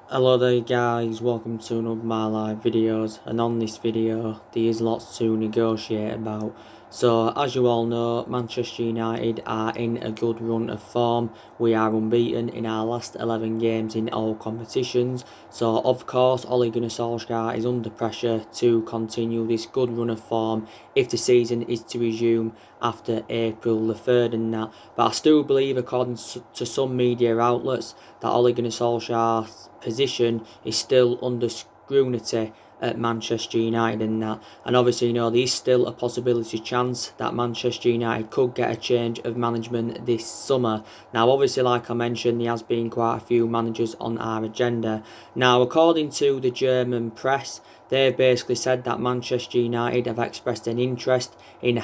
Hello there guys, welcome to another of my live videos, and on this video there is lots to negotiate about. So as you all know, Manchester United are in a good run of form. We are unbeaten in our last 11 games in all competitions. So of course Ole Gunnar Solsjaer is under pressure to continue this good run of form if the season is to resume after April the 3rd and that. But I still believe, according to some media outlets, that Ole Gunnar Solskjaer's position is still under scrutiny at Manchester United and that. And obviously, there is still a possibility chance that Manchester United could get a change of management this summer. Now, obviously, like I mentioned, there has been quite a few managers on our agenda. Now, according to the German press, they've basically said that Manchester United have expressed an interest in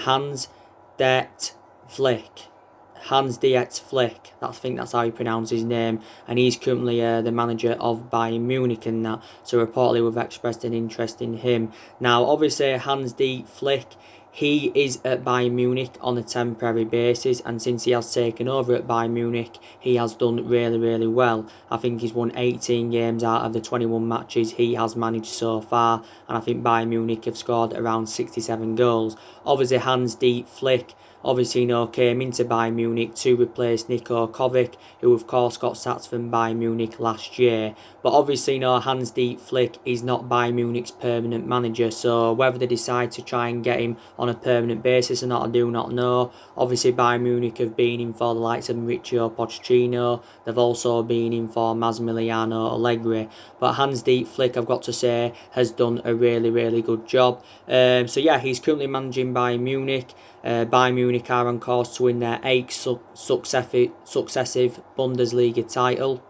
Det Flick. Hans-Dieter Flick, I think that's how you pronounce his name, and he's currently the manager of Bayern Munich and that, so reportedly we've expressed an interest in him. Now, obviously, Hans-Dieter Flick, he is at Bayern Munich on a temporary basis, and since he has taken over at Bayern Munich, he has done really well. I think he's won 18 games out of the 21 matches he has managed so far, and I think Bayern Munich have scored around 67 goals. Obviously, Hans-Dieter Flick, came into Bayern Munich to replace Niko Kovac, who of course got sacked from Bayern Munich last year. But obviously, Hans-Dieter Flick is not Bayern Munich's permanent manager, so whether they decide to try and get him on a permanent basis or not, I do not know. Obviously, Bayern Munich have been in for the likes of Mauricio Pochettino. They've also been in for Massimiliano Allegri. But Hans-Dieter Flick, I've got to say, has done a really good job. So yeah, he's currently managing Bayern Munich. Bayern Munich are on course to win their 8th successive Bundesliga title.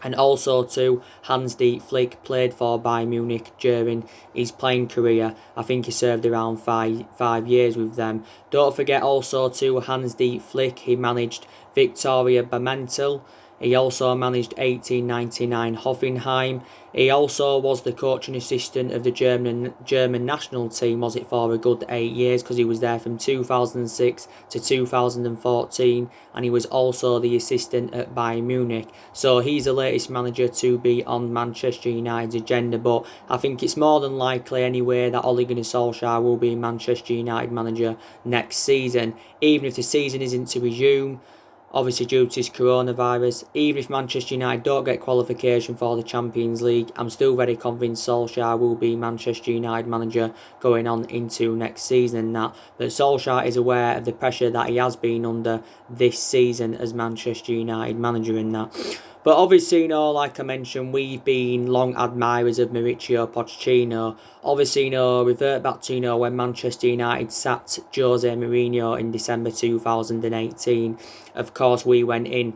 And also too, Hans-Dieter Flick played for Bayern Munich during his playing career. I think he served around five years with them. Don't forget also too, Hans-Dieter Flick, he managed Victoria Bammental. He also managed 1899 Hoffenheim. He also was the coaching assistant of the German national team, was it, for a good 8 years, because he was there from 2006 to 2014, and he was also the assistant at Bayern Munich. So he's the latest manager to be on Manchester United's agenda, but I think it's more than likely anyway that Ole Gunnar Solskjaer will be Manchester United manager next season, even if the season isn't to resume. Obviously, due to this coronavirus, even if Manchester United don't get qualification for the Champions League, I'm still very convinced Solskjaer will be Manchester United manager going on into next season and that. But Solskjaer is aware of the pressure that he has been under this season as Manchester United manager and that. But obviously, like I mentioned, we've been long admirers of Mauricio Pochettino. Obviously, revert back to, when Manchester United sacked Jose Mourinho in December 2018. Of course, we went in,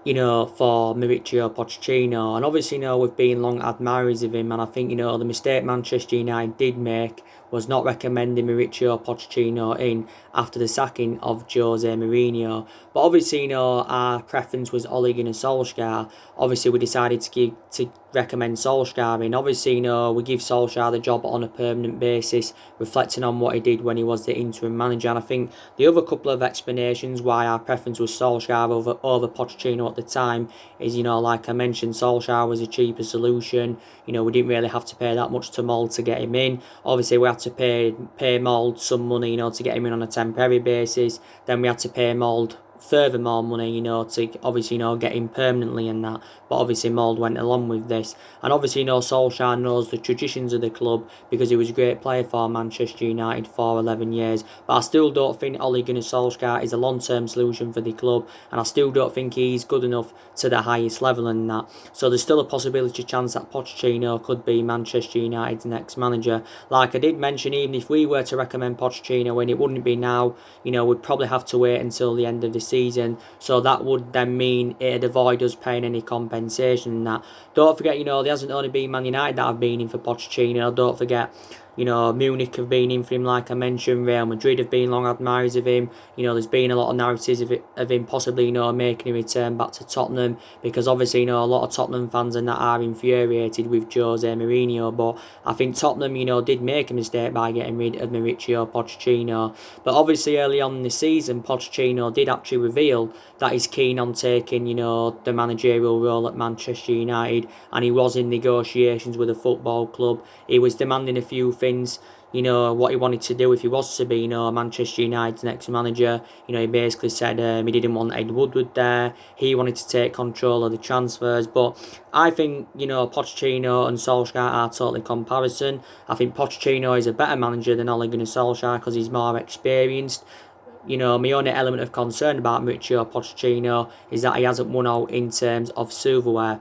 for Mauricio Pochettino. And obviously, we've been long admirers of him. And I think, the mistake Manchester United did make was not recommending Mauricio Pochettino in after the sacking of Jose Mourinho. But obviously, our preference was Ole Gunnar Solskjaer. Obviously, we decided to recommend Solskjaer in. Obviously, we give Solskjaer the job on a permanent basis, reflecting on what he did when he was the interim manager. And I think the other couple of explanations why our preference was Solskjaer over Pochettino at the time is, like I mentioned, Solskjaer was a cheaper solution. We didn't really have to pay that much to Mould to get him in. Obviously, we had to pay Mould some money, to get him in on a temporary basis. Then we had to pay Mould further more money, to obviously, get him permanently and that. But obviously Mould went along with this. And obviously, Solskjaer knows the traditions of the club because he was a great player for Manchester United for 11 years. But I still don't think Ole Gunnar Solskjaer is a long-term solution for the club, and I still don't think he's good enough to the highest level in that. So there's still a possibility chance that Pochettino could be Manchester United's next manager. Like I did mention, even if we were to recommend Pochettino in, it wouldn't be now. We'd probably have to wait until the end of the season. So that would then mean it'd avoid us paying any compensation and that. Don't forget, there hasn't only been Man United that have been in for Pochettino. Don't forget, Munich have been in for him, like I mentioned. Real Madrid have been long admirers of him. There's been a lot of narratives of him possibly, making a return back to Tottenham, because obviously, a lot of Tottenham fans and that are infuriated with Jose Mourinho. But I think Tottenham, did make a mistake by getting rid of Mauricio Pochettino. But obviously, early on in the season, Pochettino did actually actually revealed that he's keen on taking, the managerial role at Manchester United, and he was in negotiations with a football club. He was demanding a few things, what he wanted to do if he was to be, Manchester United's next manager. He basically said he didn't want Ed Woodward there. He wanted to take control of the transfers. But I think, Pochettino and Solskjaer are totally comparison. I think Pochettino is a better manager than Ole Gunnar Solskjaer because he's more experienced. My only element of concern about Mauricio Pochettino is that he hasn't won out in terms of silverware.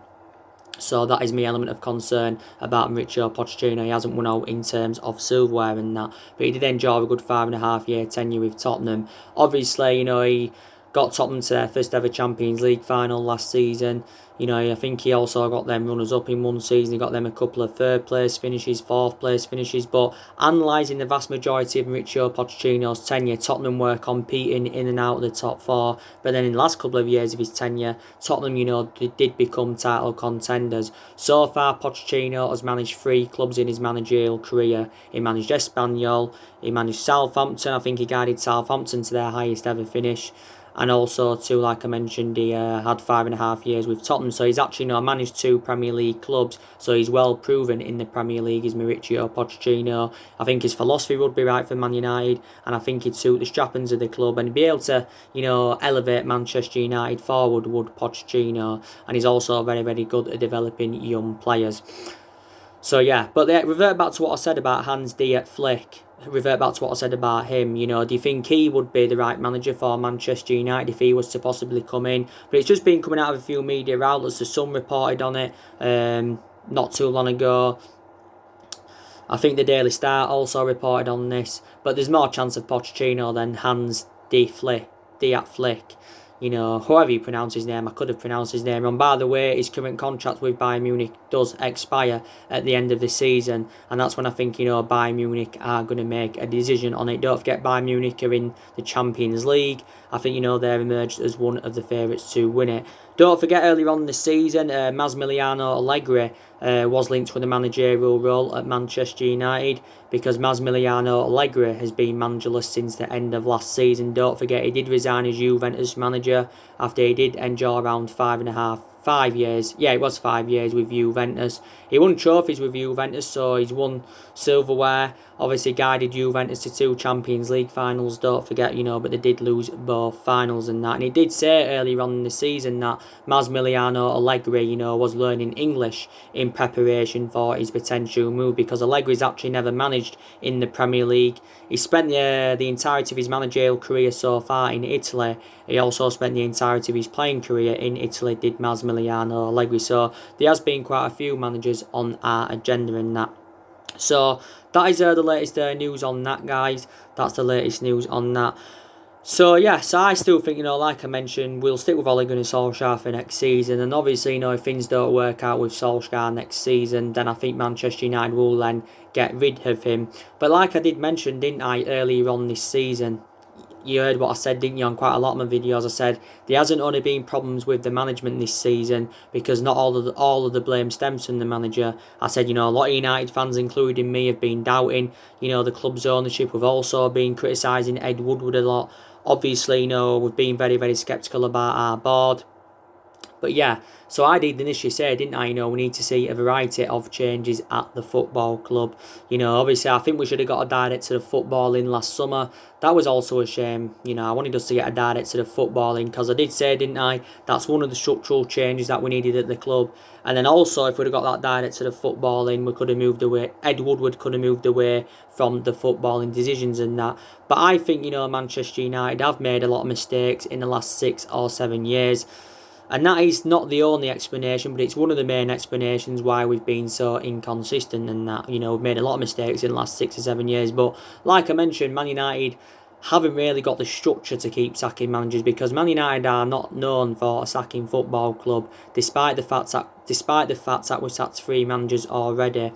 So that is my element of concern about Mauricio Pochettino. He hasn't won out in terms of silverware and that. But he did enjoy a good 5.5-year tenure with Tottenham. Obviously, he got Tottenham to their first ever Champions League final last season. I think he also got them runners up in one season. He got them a couple of third place finishes, fourth place finishes. But analysing the vast majority of Mauricio Pochettino's tenure, Tottenham were competing in and out of the top four. But then in the last couple of years of his tenure, Tottenham, did become title contenders. So far, Pochettino has managed 3 clubs in his managerial career. He managed Espanyol, he managed Southampton. I think he guided Southampton to their highest ever finish. And also, too, like I mentioned, he had 5.5 years with Tottenham. So he's actually managed 2 Premier League clubs. So he's well proven in the Premier League, is Mauricio Pochettino. I think his philosophy would be right for Man United. And I think he'd suit the strappings of the club. And be able to, elevate Manchester United forward would Pochettino. And he's also very, very good at developing young players. So yeah, but revert back to what I said about Hans-Dieter Flick. Revert back to what I said about him. Do you think he would be the right manager for Manchester United if he was to possibly come in? But it's just been coming out of a few media outlets. The Sun reported on it not too long ago. I think the Daily Star also reported on this. But there's more chance of Pochettino than Hans-Dieter Flick. However you pronounce his name, I could have pronounced his name wrong. By the way, his current contract with Bayern Munich does expire at the end of the season, and that's when I think, Bayern Munich are going to make a decision on it. Don't forget, Bayern Munich are in the Champions League. I think, they're emerged as one of the favourites to win it. Don't forget, earlier on this season, Massimiliano Allegri was linked with a managerial role at Manchester United because Massimiliano Allegri has been managerless since the end of last season. Don't forget, he did resign as Juventus manager after he did enjoy around 5 years. Yeah, it was 5 years with Juventus. He won trophies with Juventus, so he's won silverware. Obviously guided Juventus to 2 Champions League finals, don't forget, but they did lose both finals and that. And he did say earlier on in the season that Massimiliano Allegri, was learning English in preparation for his potential move because Allegri's actually never managed in the Premier League. He spent the entirety of his managerial career so far in Italy. He also spent the entirety of his playing career in Italy, did Massimiliano Allegri. So there has been quite a few managers on our agenda in that. So that is the latest news on that, guys. That's the latest news on that. So yes, I still think, like I mentioned, we'll stick with Ole Gunnar Solskjaer for next season. And obviously, if things don't work out with Solskjaer next season, then I think Manchester United will then get rid of him. But like I did mention, didn't I, earlier on this season, you heard what I said, didn't you, on quite a lot of my videos. I said there hasn't only been problems with the management this season because not all of the blame stems from the manager. I said, a lot of United fans, including me, have been doubting, the club's ownership. We've also been criticising Ed Woodward a lot. Obviously, we've been very, very sceptical about our board. But yeah, so I did initially say, didn't I, we need to see a variety of changes at the football club. Obviously, I think we should have got a director of football in last summer. That was also a shame. I wanted us to get a director of football in because I did say, didn't I, that's one of the structural changes that we needed at the club. And then also, if we'd have got that director of football in, we could have moved away. Ed Woodward could have moved away from the footballing decisions and that. But I think, Manchester United have made a lot of mistakes in the last 6 or 7 years. And that is not the only explanation, but it's one of the main explanations why we've been so inconsistent and that, we've made a lot of mistakes in the last 6 or 7 years. But like I mentioned, Man United haven't really got the structure to keep sacking managers because Man United are not known for a sacking football club, despite the fact that we've sacked 3 managers already.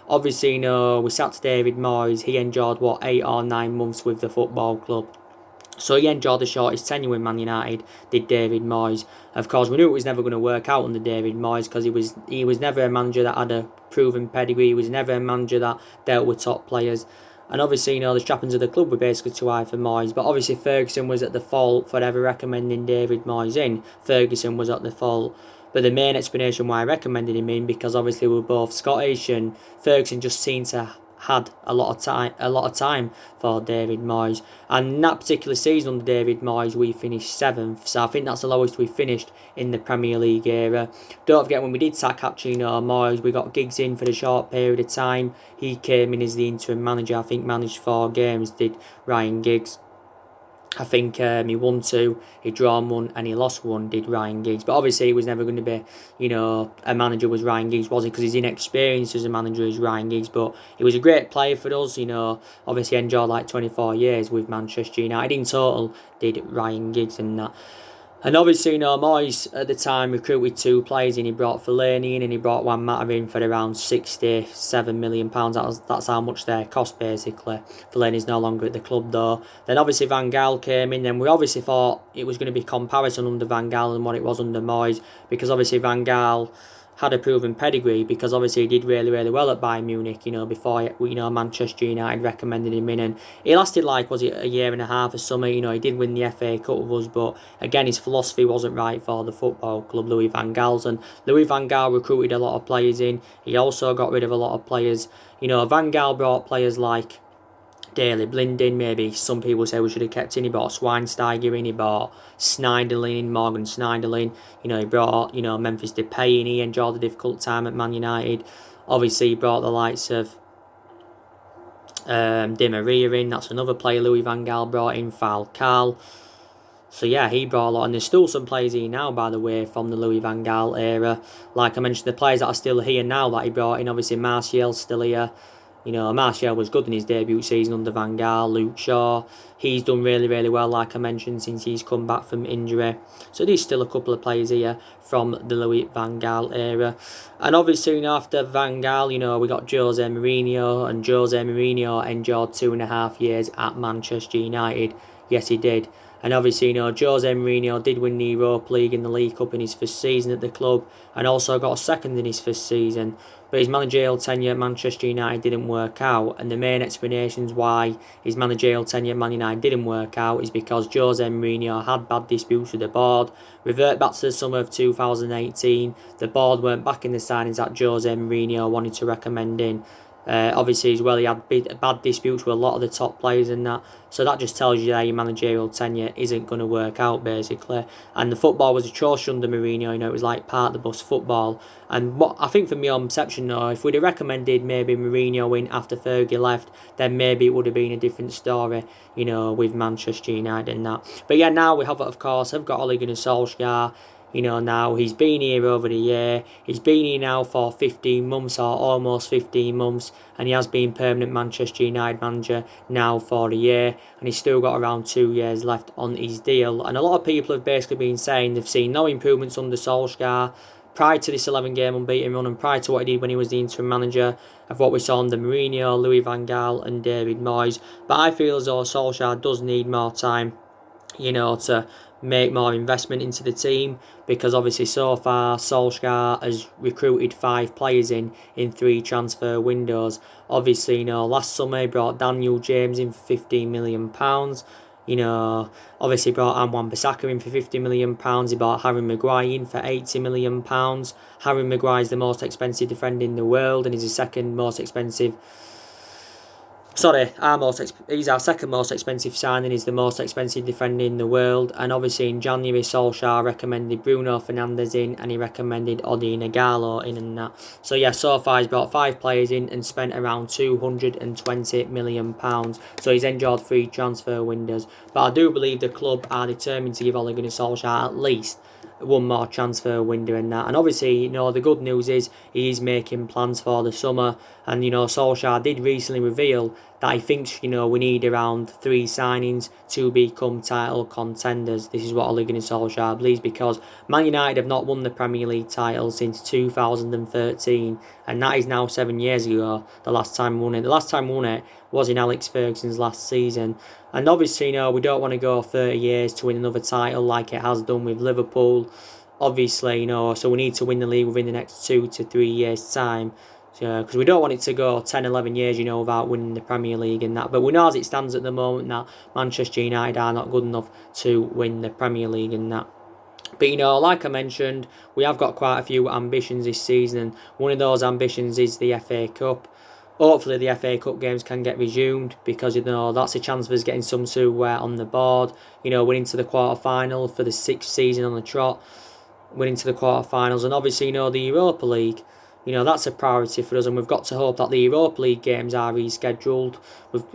Obviously, we sacked David Moyes. He enjoyed, 8 or 9 months with the football club. So he enjoyed the shortest tenure with Man United, did David Moyes. Of course, we knew it was never going to work out under David Moyes because he was never a manager that had a proven pedigree. He was never a manager that dealt with top players. And obviously, the strappings of the club were basically too high for Moyes. But obviously, Ferguson was at the fault for ever recommending David Moyes in. Ferguson was at the fault. But the main explanation why I recommended him in, because obviously we're both Scottish, and Ferguson just seemed to had a lot of time for David Moyes. And in that particular season under David Moyes, we finished 7th. So I think that's the lowest we finished in the Premier League era. Don't forget, when we did sack Cappuccino Moyes, we got Giggs in for the short period of time. He came in as the interim manager. I think managed 4 games, did Ryan Giggs. I think he won 2, he drawn 1, and he lost 1, did Ryan Giggs. But obviously he was never going to be, a manager was Ryan Giggs, was he? Because he's inexperienced as a manager as Ryan Giggs. But he was a great player for us, obviously enjoyed like 24 years with Manchester United. In total, did Ryan Giggs and that. And obviously, Moyes at the time recruited 2 players in. He brought Fellaini in and he brought Juan Mata in for around £67 million. That's how much they cost, basically. Fellaini's no longer at the club, though. Then obviously Van Gaal came in. Then we obviously thought it was going to be comparison under Van Gaal and what it was under Moyes, because obviously Van Gaal had a proven pedigree, because obviously he did really, really well at Bayern Munich, before, Manchester United recommended him in. And he lasted was it a year and a half or something, he did win the FA Cup with us, but again, his philosophy wasn't right for the football club, Louis van Gaal's. And Louis van Gaal recruited a lot of players in. He also got rid of a lot of players. Van Gaal brought players like Daley Blind in. Maybe some people say we should have kept in. He brought Schweinsteiger in. He brought Schneiderlin in, Morgan Schneiderlin. He brought, Memphis Depay in. He enjoyed a difficult time at Man United. Obviously, he brought the likes of Di Maria in. That's another player Louis van Gaal brought in. Falcao. So yeah, he brought a lot. And there's still some players here now, by the way, from the Louis van Gaal era. Like I mentioned, the players that are still here now that he brought in. Obviously, Martial's still here. Martial was good in his debut season under Van Gaal. Luke Shaw, he's done really, really well, like I mentioned, since he's come back from injury. So there's still a couple of players here from the Louis van Gaal era. And obviously, after Van Gaal, we got Jose Mourinho, and Jose Mourinho enjoyed 2.5 years at Manchester United. Yes, he did. And obviously, Jose Mourinho did win the Europa League and the League Cup in his first season at the club, and also got a second in his first season. But his managerial tenure at Manchester United didn't work out, and the main explanations why his managerial tenure at Man United didn't work out is because Jose Mourinho had bad disputes with the board. Revert back to the summer of 2018, the board weren't backing the signings that Jose Mourinho wanted to recommend in. Obviously, as well, he had bad disputes with a lot of the top players and that. So that just tells you that your managerial tenure isn't going to work out, basically. And the football was atrocious under Mourinho. It was like part of the bus football. And what I think, from my own perception, though, if we'd have recommended maybe Mourinho in after Fergie left, then maybe it would have been a different story, with Manchester United and that. But yeah, now we have, of course, I've got Ole Gunnar Solsjaker. Now he's been here over the year. He's been here now for 15 months or almost 15 months, and he has been permanent Manchester United manager now for the year, and he's still got around 2 years left on his deal. And a lot of people have basically been saying they've seen no improvements under Solskjaer prior to this 11-game unbeaten run, and prior to what he did when he was the interim manager, of what we saw under Mourinho, Louis van Gaal and David Moyes. But I feel as though Solskjaer does need more time, to make more investment into the team, because obviously so far Solskjaer has recruited 5 players in 3 transfer windows. Obviously, last summer he brought Daniel James in for £15 million. Obviously brought Anwan Bissaka in for £50 million. He bought Harry Maguire in for £80 million. Harry Maguire is the most expensive defender in the world, and he's the second most expensive. He's our second most expensive signing. He's the most expensive defender in the world. And obviously in January, Solskjaer recommended Bruno Fernandes in, and he recommended Odi Nagalo in and that. So yeah, so far he's brought 5 players in and spent around £220 million. So he's enjoyed 3 transfer windows. But I do believe the club are determined to give Ole Gunnar Solskjaer at least one more transfer window in that. And obviously, the good news is he is making plans for the summer. And, Solskjaer did recently reveal that he thinks, we need around 3 signings to become title contenders. This is what Ole Gunnar Solskjaer believes, because Man United have not won the Premier League title since 2013. And that is now 7 years ago, the last time we won it. The last time we won it was in Alex Ferguson's last season. And obviously, we don't want to go 30 years to win another title like it has done with Liverpool. Obviously, so we need to win the league within the next 2 to 3 years' time. because we don't want it to go 10, 11 years, without winning the Premier League and that. But we know as it stands at the moment that Manchester United are not good enough to win the Premier League and that. But, like I mentioned, we have got quite a few ambitions this season, and one of those ambitions is the FA Cup. Hopefully the FA Cup games can get resumed, because that's a chance for us getting some silverware on the board. Winning to the quarter-final for the 6th season on the trot, winning to the quarter-finals, and obviously the Europa League. That's a priority for us, and we've got to hope that the Europa League games are rescheduled.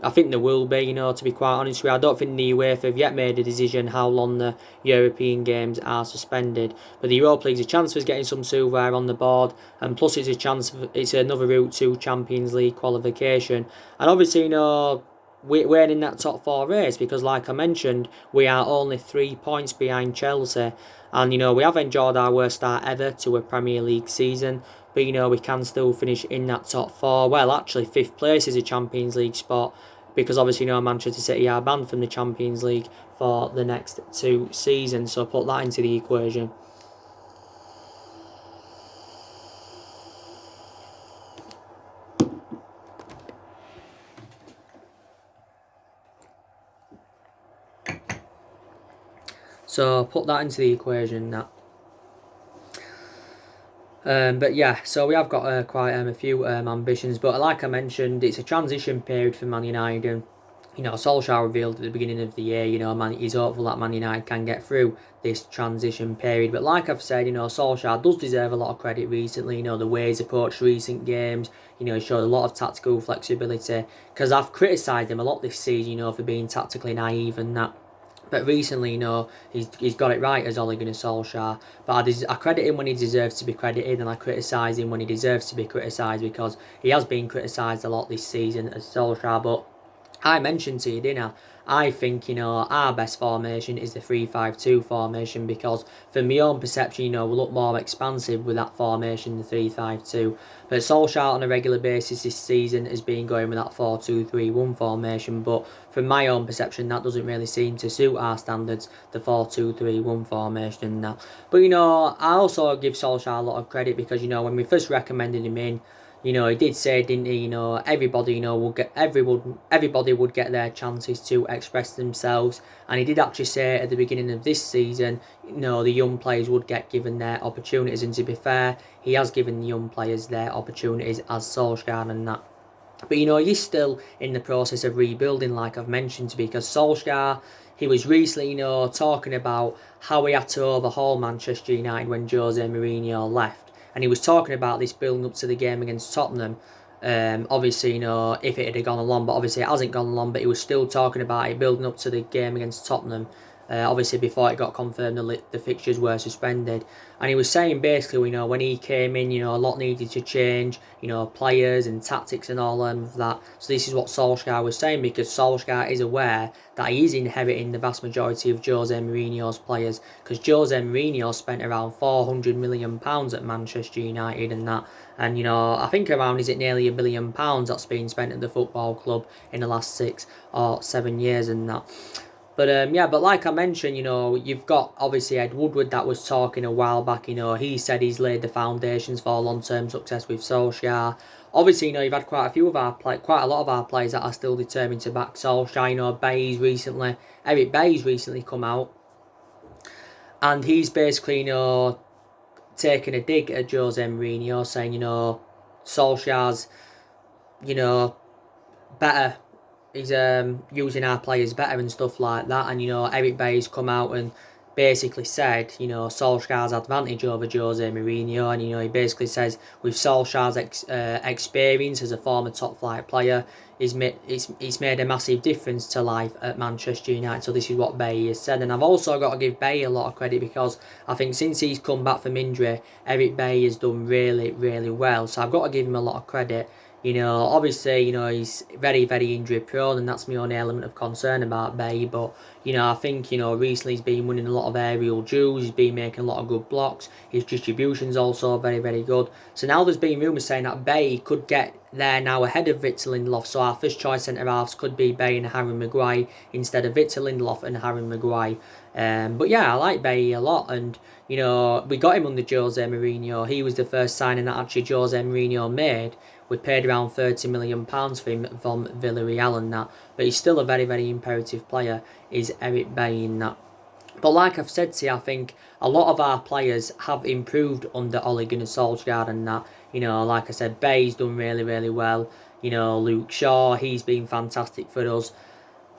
I think there will be, to be quite honest with you. I don't think the UEFA have yet made a decision how long the European games are suspended. But the Europa League is a chance for us getting some silverware on the board, and plus it's another route to Champions League qualification. And obviously, we're in that top 4 race, because like I mentioned, we are only 3 points behind Chelsea. And we have enjoyed our worst start ever to a Premier League season, but we can still finish in that top 4. Well, actually 5th place is a Champions League spot, because obviously Manchester City are banned from the Champions League for the next 2 seasons, so put that into the equation. So put that into the equation, that. But yeah, so we have got quite a few ambitions, but like I mentioned, it's a transition period for Man United, and Solskjaer revealed at the beginning of the year, he's hopeful that Man United can get through this transition period. But like I've said, Solskjaer does deserve a lot of credit recently. The way he's approached recent games, he showed a lot of tactical flexibility, because I've criticised him a lot this season, for being tactically naive and that. But recently, he's got it right as Ole Gunnar Solskjaer. But I credit him when he deserves to be credited, and I criticise him when he deserves to be criticised, because he has been criticised a lot this season as Solskjaer. But I mentioned to you, didn't I think, our best formation is the 3-5-2 formation, because from my own perception, we look more expansive with that formation, the 3-5-2. But Solskjaer on a regular basis this season has been going with that 4-2-3-1 formation, but from my own perception, that doesn't really seem to suit our standards, the 4-2-3-1 formation and that. But, I also give Solskjaer a lot of credit, because, when we first recommended him in, he did say, didn't he, everybody, everybody would get their chances to express themselves. And he did actually say at the beginning of this season, the young players would get given their opportunities. And to be fair, he has given the young players their opportunities as Solskjaer and that. But, he's still in the process of rebuilding, like I've mentioned, because Solskjaer, he was recently, talking about how he had to overhaul Manchester United when Jose Mourinho left. And he was talking about this building up to the game against Tottenham. Obviously, if it had gone along, but obviously it hasn't gone along, but he was still talking about it building up to the game against Tottenham. Obviously, before it got confirmed the fixtures were suspended. And he was saying basically, when he came in, a lot needed to change, players and tactics and all of that. So this is what Solskjaer was saying, because Solskjaer is aware that he is inheriting the vast majority of Jose Mourinho's players, because Jose Mourinho spent around £400 million at Manchester United and that. And, I think around, is it nearly £1 billion that's been spent at the football club in the last 6 or 7 years and that. But but like I mentioned, you've got obviously Ed Woodward that was talking a while back. He said he's laid the foundations for long-term success with Solskjaer. Obviously, you've had quite a lot of our players that are still determined to back Solskjaer. Eric Bailly's recently come out, and he's basically taken a dig at Jose Mourinho, saying Solskjaer's better. He's using our players better and stuff like that. And, Eric Bailly's come out and basically said, Solskjaer's advantage over Jose Mourinho. And, he basically says with Solskjaer's experience as a former top-flight player, it's made a massive difference to life at Manchester United. So this is what Bailly has said. And I've also got to give Bailly a lot of credit, because I think since he's come back from injury, Eric Bailly has done really, really well. So I've got to give him a lot of credit. Obviously, he's very, very injury prone, and that's my only element of concern about Bailly. But, I think, recently he's been winning a lot of aerial duels, he's been making a lot of good blocks, his distribution's also very, very good. So now there's been rumours saying that Bay could get there now ahead of Victor Lindelof, so our first choice centre-halves could be Bay and Harry Maguire instead of Victor Lindelof and Harry Maguire. But yeah, I like Bay a lot, and we got him under Jose Mourinho. He was the first signing that actually Jose Mourinho made. We paid around £30 million for him from Villarreal and that, but he's still a very, very imperative player, is Eric Bay in that. But like I've said to you, I think a lot of our players have improved under Ole Gunnar Solsjaker and that. Like I said, Bay's done really, really well. Luke Shaw, he's been fantastic for us.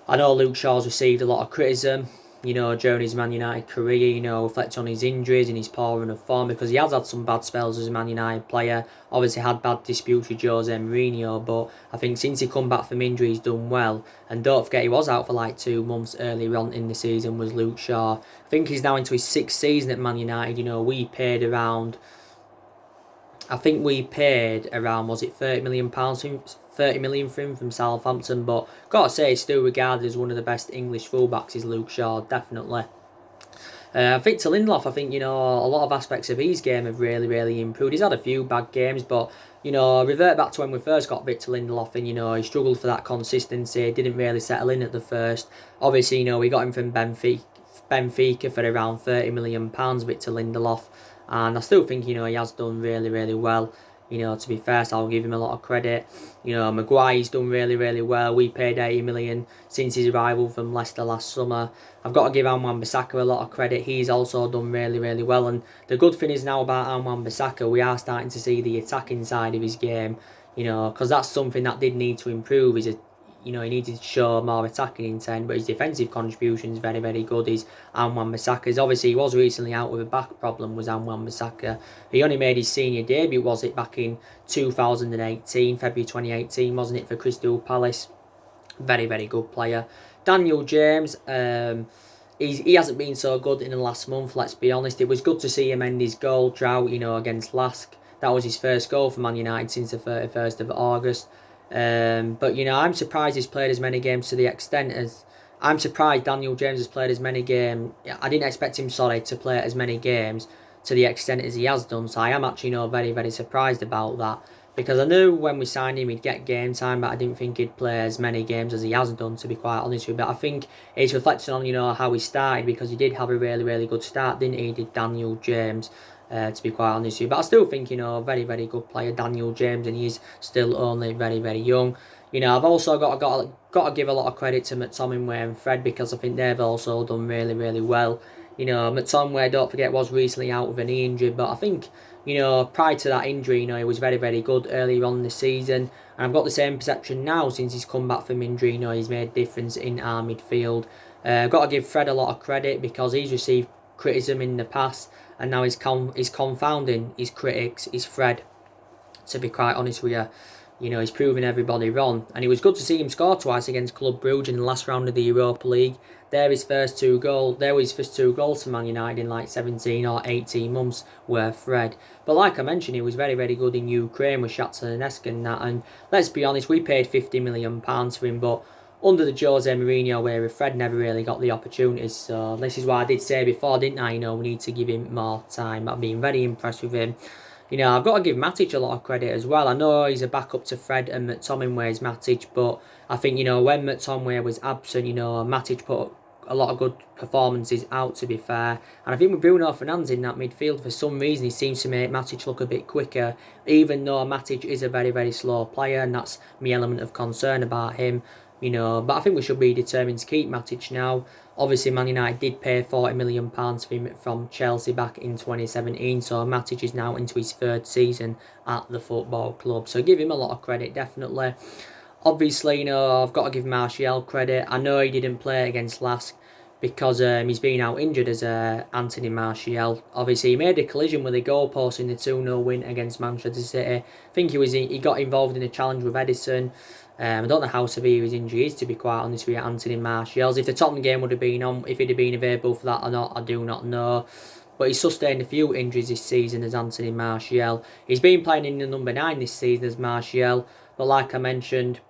I know Luke Shaw's received a lot of criticism, during his Man United career, reflecting on his injuries and his poor run of form, because he has had some bad spells as a Man United player. Obviously had bad disputes with Jose Mourinho, but I think since he come back from injury, he's done well. And don't forget, he was out for like 2 months earlier on in the season, was Luke Shaw. I think he's now into his 6th season at Man United. We paid around, was it £30 million, 30 million for him from Southampton, but gotta say, he's still regarded as one of the best English fullbacks, is Luke Shaw, definitely. Victor Lindelof, I think, a lot of aspects of his game have really, really improved. He's had a few bad games, but, revert back to when we first got Victor Lindelof, and, he struggled for that consistency, didn't really settle in at the first. Obviously, we got him from Benfica for around £30 million, Victor Lindelof, and I still think, he has done really, really well. To be fair, so I'll give him a lot of credit. Maguire's done really, really well. We paid 80 million since his arrival from Leicester last summer. I've got to give Wan-Bissaka a lot of credit. He's also done really, really well. And the good thing is now about Wan-Bissaka, we are starting to see the attacking side of his game. Because that's something that did need to improve. He needed to show more attacking intent, but his defensive contribution is very, very good. He's Wan-Bissaka's. Obviously, he was recently out with a back problem, was Wan-Bissaka. He only made his senior debut, was it, back in 2018, February 2018, wasn't it, for Crystal Palace? Very, very good player. Daniel James, he hasn't been so good in the last month, let's be honest. It was good to see him end his goal drought, against Lask. That was his first goal for Man United since the 31st of August. But I'm surprised he's played as many games to the extent as I'm surprised Daniel James has played as many games. I didn't expect him, to play as many games to the extent as he has done. So I am actually, very, very surprised about that, because I knew when we signed him he'd get game time, but I didn't think he'd play as many games as he has done, to be quite honest with you. But I think it's reflecting on, how he started, because he did have a really, really good start, didn't he, did Daniel James? To be quite honest with you, but I still think, very, very good player, Daniel James, and he's still only very, very young. I've also got to give a lot of credit to McTominay and Fred, because I think they've also done really, really well. McTominay, don't forget, was recently out with a knee injury, but I think, prior to that injury, he was very, very good earlier on in the season, and I've got the same perception now since he's come back from injury. He's made a difference in our midfield. I've got to give Fred a lot of credit, because he's received criticism in the past, and now he's confounding his critics, his Fred, to be quite honest with you. He's proving everybody wrong, and it was good to see him score twice against Club Brugge in the last round of the Europa League. There were his first two goals for Man United in like 17 or 18 months, were Fred. But like I mentioned, he was very, very good in Ukraine with Shakhtar Donetsk and that, and let's be honest, we paid £50 million for him, but under the Jose Mourinho era, Fred never really got the opportunities. So this is why I did say before, didn't I? We need to give him more time. I've been very impressed with him. I've got to give Matic a lot of credit as well. I know he's a backup to Fred and McTominay's Matic, but I think, when McTominay was absent, Matic put a lot of good performances out, to be fair. And I think with Bruno Fernandes in that midfield, for some reason, he seems to make Matic look a bit quicker, even though Matic is a very, very slow player, and that's my element of concern about him. But I think we should be determined to keep Matic now. Obviously, Man United did pay £40 million for him from Chelsea back in 2017, so Matic is now into his 3rd season at the football club. So give him a lot of credit, definitely. Obviously, I've got to give Martial credit. I know he didn't play against Lask because he's been out injured as Anthony Martial. Obviously, he made a collision with a goalpost in the 2-0 win against Manchester City. I think he got involved in a challenge with Edison. I don't know how severe his injury is, to be quite honest with you, Anthony Martial's. If the Tottenham game would have been on, if he'd have been available for that or not, I do not know. But he's sustained a few injuries this season as Anthony Martial. He's been playing in the number 9 this season as Martial, but like I mentioned,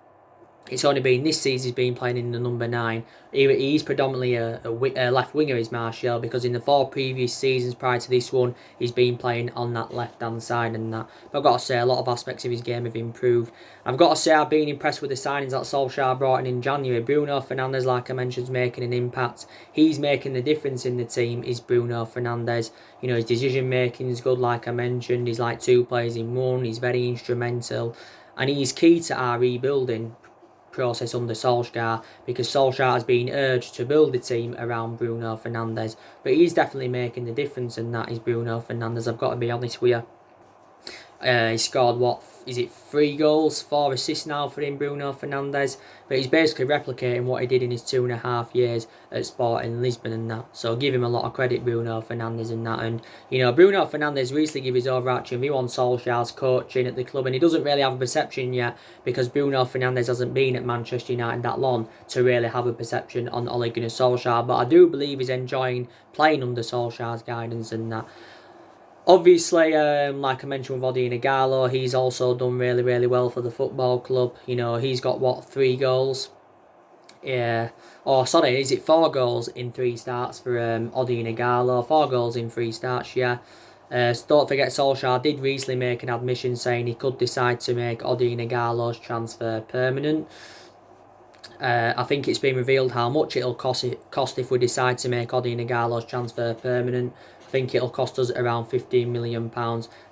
It's only been this season he's been playing in the number 9. He's predominantly a left winger, is Martial, because in the 4 previous seasons prior to this one, he's been playing on that left-hand side and that. But I've got to say, a lot of aspects of his game have improved. I've got to say, I've been impressed with the signings that Solskjaer brought in January. Bruno Fernandes, like I mentioned, is making an impact. He's making the difference in the team, is Bruno Fernandes. You know, his decision-making is good, like I mentioned. He's like 2 players in one. He's very instrumental. And he's key to our rebuilding process under Solskjaer, because Solskjaer has been urged to build the team around Bruno Fernandes, but he's definitely making the difference, and that is Bruno Fernandes. I've got to be honest with you. He scored, what is it, 3 goals, 4 assists now for him, Bruno Fernandes. But he's basically replicating what he did in his 2.5 years at Sporting Lisbon and that. So give him a lot of credit, Bruno Fernandes, and that. And, you know, Bruno Fernandes recently gave his overarching view on Solskjaer's coaching at the club, and he doesn't really have a perception yet, because Bruno Fernandes hasn't been at Manchester United that long to really have a perception on Ole Gunnar Solskjaer. But I do believe he's enjoying playing under Solskjaer's guidance and that. Obviously, like I mentioned with Odion Ighalo, he's also done really, really well for the football club. You know, he's got, what, 3 goals? Yeah. Oh, sorry, is it 4 goals in 3 starts for Odion Ighalo? 4 goals in 3 starts, yeah. So don't forget, Solskjaer did recently make an admission saying he could decide to make Odion Ighalo's transfer permanent. I think it's been revealed how much it'll cost if we decide to make Odion Ighalo's transfer permanent. I think it'll cost us around £15 million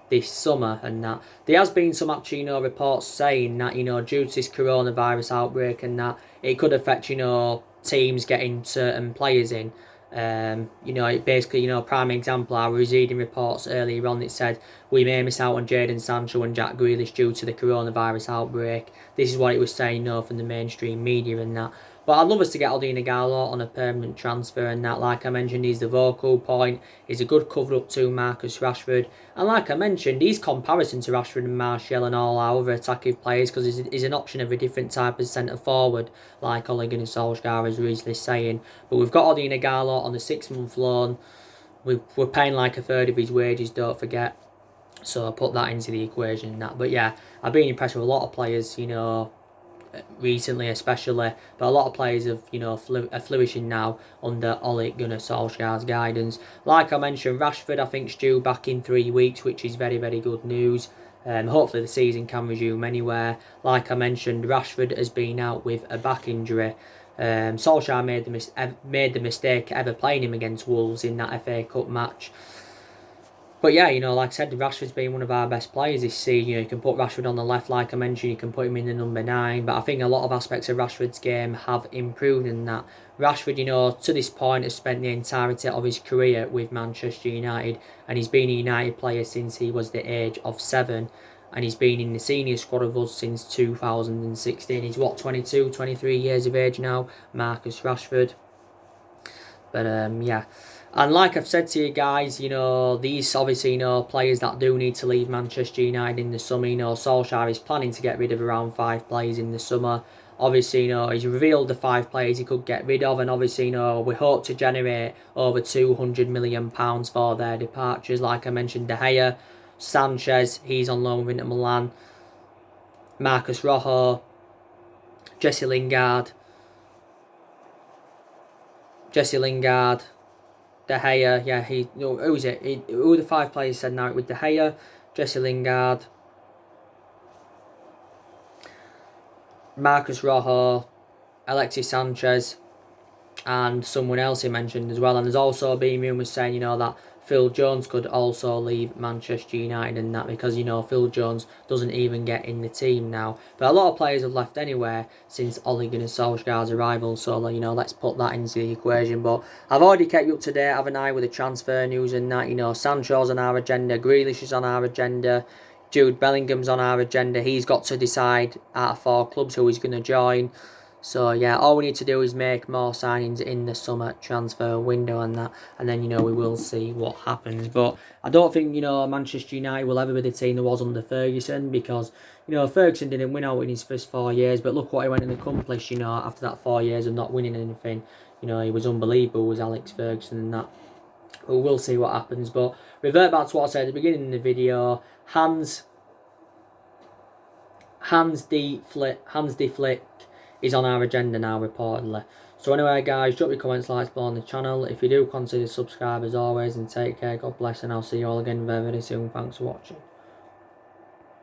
this summer, and that there has been some actually, you know, reports saying that, you know, due to this coronavirus outbreak and that, it could affect, you know, teams getting certain players in. You know, it basically, you know, prime example, I was reading reports earlier on that said we may miss out on Jadon Sancho and Jack Grealish due to the coronavirus outbreak. This is what it was saying, you know, from the mainstream media and that. But I'd love us to get Odion Ighalo on a permanent transfer and that. Like I mentioned, he's the vocal point. He's a good cover-up to Marcus Rashford. And like I mentioned, he's comparison to Rashford and Martial and all our other attacking players, because he's an option of a different type of centre-forward, like Ole Gunnar Solskjaer is recently saying. But we've got Odion Ighalo on the 6-month loan. We're paying like a third of his wages, don't forget. So I put that into the equation and that. But yeah, I've been impressed with a lot of players, you know, recently especially, but a lot of players have, you know, are flourishing now under Ole Gunnar Solskjaer's guidance. Like I mentioned, Rashford I think is due back in 3 weeks, which is very, very good news. Hopefully the season can resume anywhere. Like I mentioned, Rashford has been out with a back injury. Solskjaer made the mistake ever playing him against Wolves in that FA Cup match. But yeah, you know, like I said, Rashford's been one of our best players this season. You know, you can put Rashford on the left, like I mentioned, you can put him in the number 9. But I think a lot of aspects of Rashford's game have improved in that. Rashford, you know, to this point has spent the entirety of his career with Manchester United. And he's been a United player since he was the age of 7. And he's been in the senior squad of us since 2016. He's, what, 22, 23 years of age now, Marcus Rashford. But yeah, and like I've said to you guys, you know, these obviously, you know, players that do need to leave Manchester United in the summer, you know, Solskjaer is planning to get rid of around 5 players in the summer. Obviously, you know, he's revealed the 5 players he could get rid of, and obviously, you know, we hope to generate over £200 million for their departures. Like I mentioned, De Gea, Sanchez, he's on loan with Inter Milan, Marcus Rojo, Jesse Lingard, De Gea, yeah, who is it? Who are the 5 players said now? With De Gea, Jesse Lingard, Marcus Rojo, Alexis Sanchez, and someone else he mentioned as well. And there's also been rumours saying, you know, that Phil Jones could also leave Manchester United and that, because, you know, Phil Jones doesn't even get in the team now. But a lot of players have left anywhere since Ole Gunnar Solskjaer's arrival, so, you know, let's put that into the equation. But I've already kept you up to date, haven't I, with the transfer news and that. You know, Sancho's on our agenda, Grealish is on our agenda, Jude Bellingham's on our agenda. He's got to decide out of 4 clubs who he's going to join. So yeah, all we need to do is make more signings in the summer transfer window and that, and then, you know, we will see what happens. But I don't think, you know, Manchester United will ever be the team there was under Ferguson, because, you know, Ferguson didn't win out in his first 4 years, but look what he went and accomplished, you know, after that 4 years of not winning anything. You know, he was unbelievable, was Alex Ferguson and that. But we'll see what happens. But revert back to what I said at the beginning of the video, Hans de Flick he's on our agenda now, reportedly. So anyway, guys, drop your comments, likes below on the channel. If you do, consider subscribe as always, and take care. God bless, and I'll see you all again very, very soon. Thanks for watching.